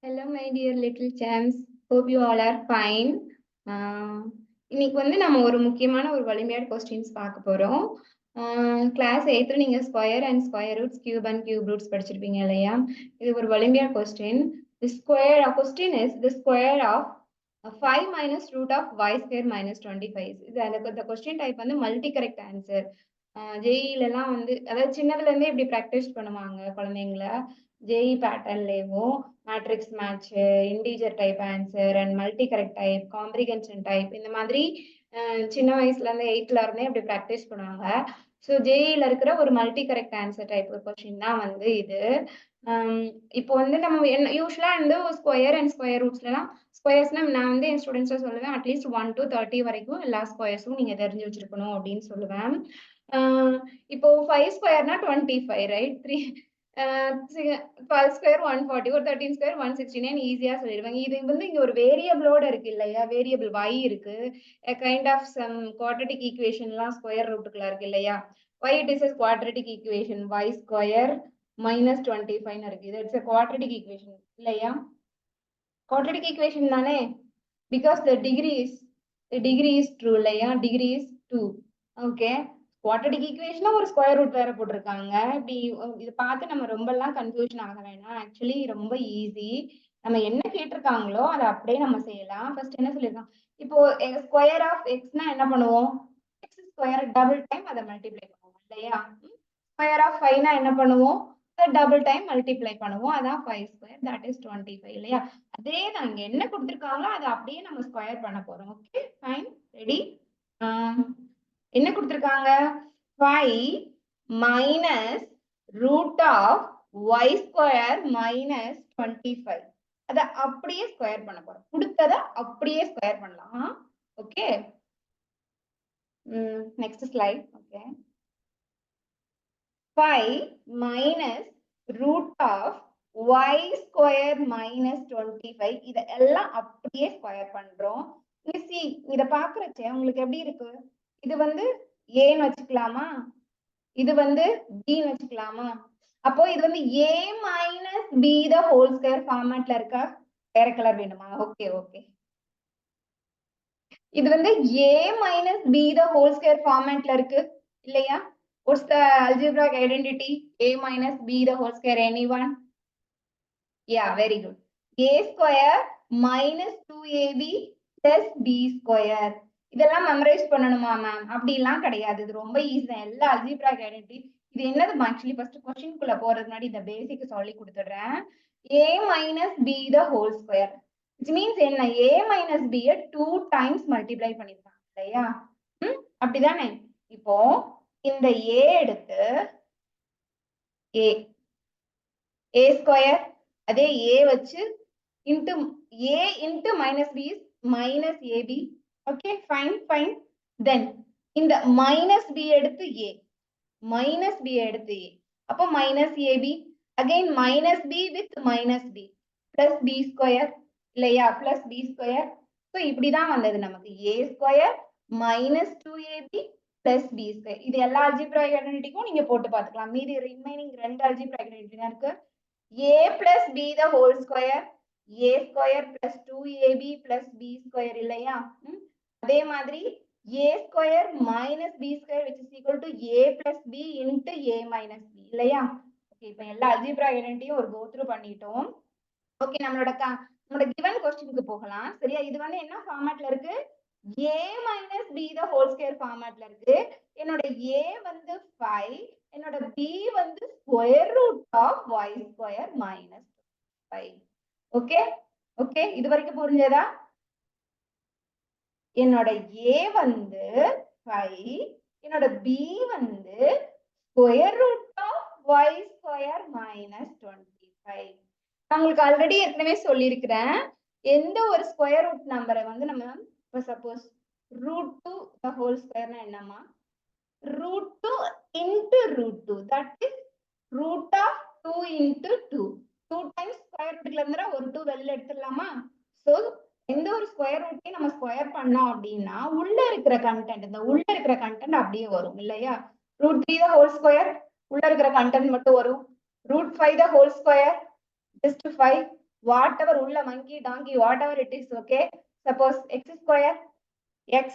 Hello, my dear little champs. Hope you all are fine. இன்னைக்கு வந்து நம்ம ஒரு முக்கியமான ஒரு வலிமையான கொஸ்டின்ஸ் பார்க்க போறோம். கிளாஸ் 8th நீங்க square and square roots, cube and cube roots படிச்சிருப்பீங்க இல்லையா? இது ஒரு வலிமையான question. The square of question is the square of 5 minus root of y square minus 25. இது அந்த கொஸ்டின் டைப் வந்து மல்டி கரெக்ட் ஆன்சர். ஜேஇலலாம் வந்து அதாவது சின்னதுல இருந்தே இப்படி ப்ராக்டிஸ் பண்ணுவாங்க குழந்தைங்கள. ஜேஇ பேட்டர்ன்லேயும் matrix match, integer type answer and multi correct type, comprehension type, இந்த மாதிரி சின்ன வயசுல இருந்து 8th இருந்தே இப்படி ப்ராக்டிஸ் பண்ணுவாங்க. ஸோ ஜேஇல இருக்கிற ஒரு மல்டி கரெக்ட் ஆன்சர் டைப் ஒரு கொஸ்டின் தான் வந்து இது. இப்போ வந்து நம்ம என்ன யூஸ்வலா வந்து ஸ்கொயர் அண்ட் ஸ்கொயர் ரூட்ஸ்லாம் ஸ்கொயர்ஸ்னா நான் வந்து என் ஸ்டூடெண்ட்ஸை சொல்லுவேன் அட்லீஸ்ட் 1 to 30 வரைக்கும் எல்லா ஸ்கொயர்ஸும் நீங்க தெரிஞ்சு வச்சிருக்கணும் அப்படின்னு சொல்லுவேன். இப்போ 5 ஸ்கொயர்னா 25, ரைட்? 12 ஸ்கொயர் 140, ஒரு 13 ஸ்கொயர் 169 ஈஸியா சொல்லிடுவாங்க. இது வந்து இங்க ஒரு வேரியபிளோட இருக்கு இல்லையா? வேரியபிள் y இருக்கு. கைண்ட் ஆஃப் சம் குவாட்ரட்டிக் ஈக்குவேஷன்லாம் ஸ்கொயர் ரூட்டுக்குள்ள இருக்கு இல்லையா? y it is a quadratic equation, y square minus 25 இருக்கு. இது இட்ஸ் a quadratic equation இல்லையா? quadratic equation தானே? because the degree is true இல்லையா? degree is 2. okay, quadratic equation ஒரு ஸ்கொயர் ரூட் வேற போட்டிருக்காங்க. இப்படி இது பார்த்து நம்ம ரொம்ப எல்லாம் கன்ஃபியூஷன் ஆக வேணாம். ஆக்சுவலி ரொம்ப ஈஸி. நம்ம என்ன கேட்டிருக்காங்களோ அதை அப்படியே நம்ம செய்யலாம். ஃபர்ஸ்ட் என்ன சொல்லியிருக்காங்க, இப்போ ஸ்கொயர் ஆஃப் எக்ஸ்னா என்ன பண்ணுவோம்? எக்ஸ் ஸ்கொயர் டபுள் டைம் அதை மல்டிப்ளை பண்ணுவோம் இல்லையா? ஸ்கொயர் ஆஃப் 5னா என்ன பண்ணுவோம்? டபுள் டைம் மல்டிப்ளை பண்ணுவோம். அதான் 5 ஸ்கொயர், தட் இஸ் 25 இல்லையா? அதே தான் இங்க என்ன கொடுத்துருக்காங்களோ அதை அப்படியே நம்ம ஸ்கொயர் பண்ண போறோம். Okay fine, ready? என்ன கொடுத்துருக்காங்க? 5 minus root of y square minus 25. அத அப்படியே ஸ்கொயர் பண்ண போறோம். கொடுத்தத அப்படியே ஸ்கொயர் பண்ணலாம். Okay, next slide. Okay, 5 minus root of y square minus 25. இதெல்லாம் அப்படியே ஸ்கொயர் பண்றோம். இத பாக்குறச்சே உங்களுக்கு எப்படி இருக்கு? இது வந்து ஏன்னு வச்சுக்கலாமா? இது வந்து பின்னு வச்சுக்கலாமா? அப்போ இது வந்து a minus b the whole square ஃபார்மேட்ல இருக்கா? வேற கலர் வேணுமா? ஓகே ஓகே, இது வந்து a minus b the whole square ஃபார்மேட்ல இருக்கு இல்லையா? What's the algebraic identity? A minus b the whole square. Anyone? Yeah, very good. A square minus 2ab plus b square. இதெல்லாம் memorise பண்ணணுமா ma'am? அப்படிலாம் கிடையாது. இது ரொம்ப ஈஸி தான். எல்லா algebraic identity. இது என்னது? ஆக்சுவலி ஃபர்ஸ்ட் क्वेश्चन குள்ள போறதுக்கு முன்னாடி இந்த பேசிக் சொல்லி கொடுத்துடுறேன். a minus b the whole square. Which means என்ன? a minus b 2 times multiply பண்ணிருக்காங்க இல்லையா? அப்படிதானே? இப்போ இந்த a எடுத்து a ஸ்கொயர், அதே a வச்சு into a into minus b is minus ab. Okay fine fine. Then இந்த மைனஸ் b எடுத்து a, மைனஸ் b எடுத்து a, அப்போ minus ab, again minus b with minus b plus b square இல்லையா? Plus b square. So இப்படிதான் வந்தது நமக்கு a square minus 2ab plus b square. இது எல்லா அல்ஜிப்ராய்க் ஐடென்டிட்டிக்கும் நீங்க போட்டு பார்த்துக்கலாம். மீதி ரிமைனிங் 2 அல்ஜிப்ராய்க் ஐடென்டிட்டி தான் இருக்கு. a plus b the whole square, a square plus 2ab plus b square இல்லையா? அதே மாதிரி a square minus b square which is equal to a plus b into a minus b இல்லையா? Okay, இப்போ எல்லா algebraic ஐடென்டிட்டியும் ஒரு go through பண்ணிட்டோம். Okay, நம்மளோட given क्वेश्चनக்கு போகலாம். சரியா? இது வந்து என்ன ஃபார்மட்ல இருக்கு? a minus b the whole square ஃபார்மட்ல இருக்கு. என்னோட a வந்து 5, என்னோட b வந்து square root of y square minus 5. Okay okay, இது வரைக்கும் புரிஞ்சதா? என்னோட a வந்து 5, என்னோட b வந்து square root of y square minus 25. நான் உங்களுக்கு ஆல்ரெடி ஏற்கனவே சொல்லியிருக்கிறேன். எந்த ஒரு ஸ்கொயர் ரூட் நம்பரை வந்து நம்ம இப்போ சப்போஸ் √2 the whole square னா என்னமா? √2 into √2, that is root of 2 into 2. 2 times square ரூட்ல இருந்தா ஒரு 2 வெளியில எடுத்துடலாமா? சோ எந்த ஒரு ஸ்கொயர் ரூட்டையும் நம்ம ஸ்கொயர் பண்ணோம் அப்படின்னா உள்ள இருக்கிற கண்டென்ட், இந்த உள்ள இருக்கிற கண்டென்ட் அப்படியே வரும் இல்லையா? √3 the whole square உள்ள இருக்கிற கண்டென்ட் மட்டும் வரும். √5 the whole square just 5. whatever ulla monkey, donkey, whatever it is, okay? Suppose x square, x,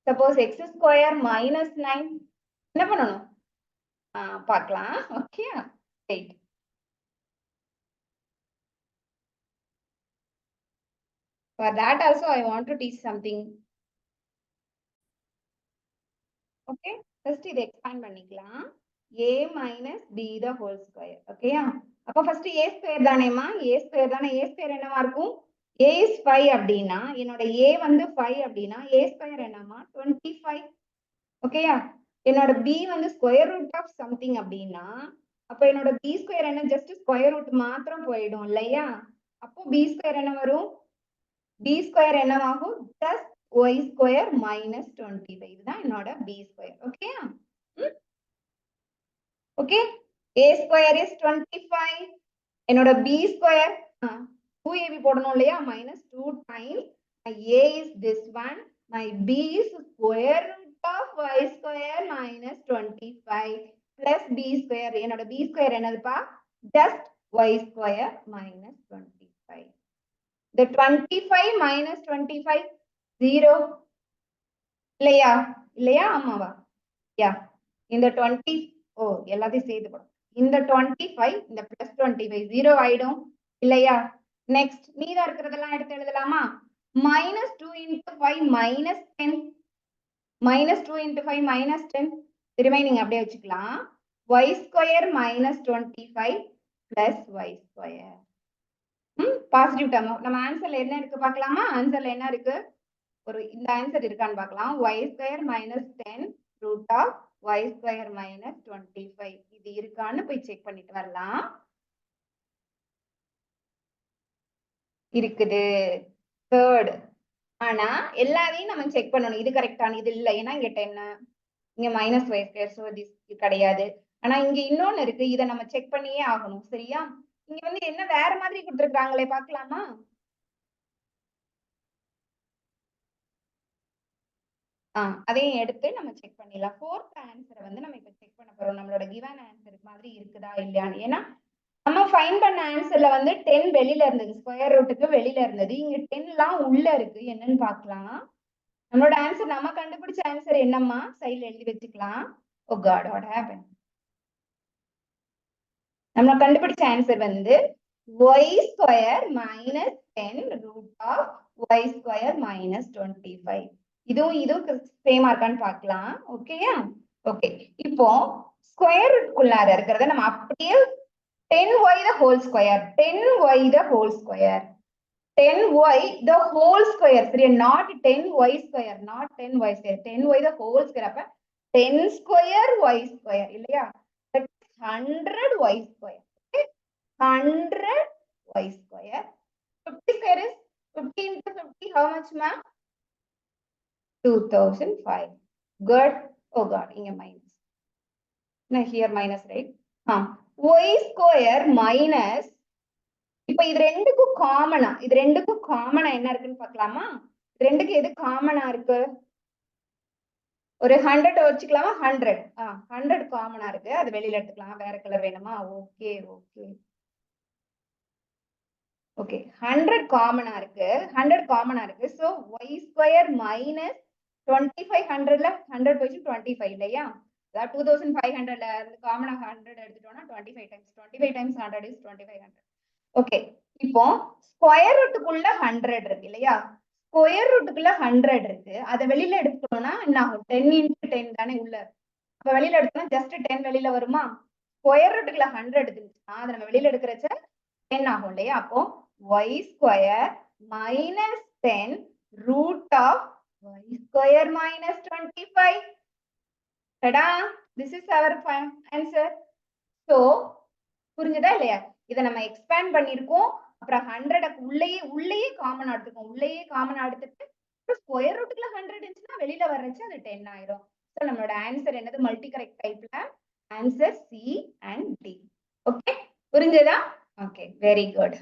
suppose x square minus 9. என்ன பண்ணணும்? பார்க்கலாம். Okay? Wait. For that also, I want to teach something. Okay? First, இதை expand பண்ணிக்கலாம். a minus b the whole square. Okay? அப்போ first a square தானேமா? a square தானே? a square என்னவா இருக்கும்? a is 5 அப்படின்னா, என்னோட a வந்து 5 அப்படின்னா, a square என்னமா? 25. ஓகேயா? என்னோட b வந்து ஸ்கொயர் ரூட் ஆஃப் சம்திங் அப்படின்னா, அப்போ என்னோட b ஸ்கொயர் என்ன? ஜஸ்ட் ஸ்கொயர் ரூட் மாத்திரம் போயிடும் இல்லையா? அப்போ b ஸ்கொயர் என்ன வரும்? b ஸ்கொயர் என்னவாகும்? Just y square minus 25. இதுதான் என்னோட b ஸ்கொயர். ஓகேயா? ஓகே? a square is 25. என்னோட b ஸ்கொயர் 2ab போடணும் இல்லையா? minus 2 times my a is this one, my b is square root of y square minus 25 plus b square. என்னோட b square என்னதுப்பா? just y square minus 25. The 25 minus 25 0 இல்லையா? இல்லையா? ஆமாவா? யா. இந்த 20 எல்லாத்தையும் சேர்த்து போடும். இந்த 25 இந்த plus 25 0 ஆயிடும் இல்லையா? நெக்ஸ்ட் மீதம் இருக்கிறதெல்லாம் எடுத்து எழுதலாமா? minus 2 into 5 minus 10. minus 2 into 5 minus 10. Remaining அப்படியே வச்சுக்கலாம். y square minus 25 plus y square. Positive term. நம்ம ஆன்சர்ல என்ன இருக்கு பார்க்கலாமா? ஆன்சர்ல என்ன இருக்கு? ஒரு இந்த ஆன்சர் இருக்கான்னு பார்க்கலாம். y square minus 10 root of y square minus 25. இது இருக்கான்னு போய் செக் பண்ணிட்டு வரலாம். இருக்குது. தேர்ட். ஆனா எல்லாரையும் நம்ம செக் பண்ணணும். இது கரெக்டான இது இல்ல. ஏன்னா இங்க 10 இங்க minus y square, so this கிடையாது. ஆனா இங்க இன்னொன்னு இருக்கு. இதை நம்ம செக் பண்ணியே ஆகணும். சரியா? இங்க வந்து என்ன வேற மாதிரி கொடுத்துருக்காங்களே, பார்க்கலாமா? அதையும் எடுத்து நம்ம செக் பண்ணிடலாம். ஃபோர்த் ஆன்சரை வந்து நம்ம இப்ப செக் பண்ண போறோம். நம்மளோட கிவன் ஆன்சர் மாதிரி இருக்குதா இல்லையான்னு. ஏன்னா நம்ம ஃபைண்ட் பண்ண ஆன்சர்ல வந்து 10 வெளியில இருந்தது, ஸ்கொயர் ரூட்டுக்கு வெளியில இருந்தது. இங்க 10 எல்லாம் உள்ள இருக்கு. என்னன்னு பார்க்கலாம். நம்மளோட ஆன்சர், நம்ம கண்டுபிடிச்ச ஆன்சர் என்னம்மா? சைட்ல எழுதி வச்சுக்கலாம். Oh god, what happen? நம்ம கண்டுபிடிச்ச ஆன்சர் வந்து y square minus 10 root of y square minus 25. இதுவும் சேமா இருக்கான்னு பார்க்கலாம். ஓகேயா? ஓகே. இப்போ ஸ்கொயர் ரூட்குள்ளார இருக்கிறத நம்ம அப்படியே 10y the whole square, 10y the whole square, 10y the whole square. சரியா? not 10y square, not 10y square, 10y the whole square. அப்ப 10 square y square இல்லையா? 100y square. 100y square. 50 square is 50 into 50. How much, ma? 2005. Good. Oh God, inga minus. Now here minus, right? y square minus. இப்ப இது ரெண்டுக்கும் காமனா, என்ன இருக்குன்னு பார்க்கலாமா? இது ரெண்டுக்கு எது காமனா இருக்கு? ஒரு 100 வச்சுக்கலாமா? 100 காமனா இருக்கு. அது வெளியில எடுத்துக்கலாம். வேற கலர் வேணுமா? Okay okay okay. 100 காமனா இருக்கு. 100 காமனா இருக்கு. So y square minus 25. 100ல 100 போயிச்சு 25 இல்லையா? அதாவது 2500ல இருந்து காமனா 100 எடுத்துட்டோம்னா 25 டைம்ஸ் 25 டைம்ஸ் 100 இஸ் 2500. ஓகே. இப்போ ஸ்கொயர் ரூட்டுக்குள்ள 100 இருக்கு இல்லையா? ஸ்கொயர் ரூட்டுக்குள்ள 100 இருக்கு. அதை வெளியில எடுத்துட்டோம்னா என்ன ஆகும்? 10 into 10 தானே உள்ள. அப்ப வெளியில எடுத்தோம்னா ஜஸ்ட் 10 வெளியில வருமா? ஸ்கொயர் ரூட்டுக்குள்ள 100 எடுத்துச்சுன்னா அதை நம்ம வெளியில எடுக்கிறச்ச 10 ஆகும் இல்லையா? அப்போ y square minus 10 root of y square minus 25. Tada, this is our answer. So புரிஞ்சதா இல்லையா? இதை நம்ம எக்ஸ்பேண்ட் பண்ணிருக்கோம். அப்புறம் 100 உள்ளேயே காமன் எடுத்துக்கோம். உள்ளேயே காமன் எடுத்துட்டு ஸ்கொயர் ரூட்டுக்குள்ள 100 இருந்துச்சுன்னா வெளியில வர்றச்சு அது 10 ஆயிரும். ஸோ நம்மளோட ஆன்சர் என்னது? மல்டி கரெக்ட் டைப்ல answer C and D. Okay, புரிஞ்சதா? Okay, very good.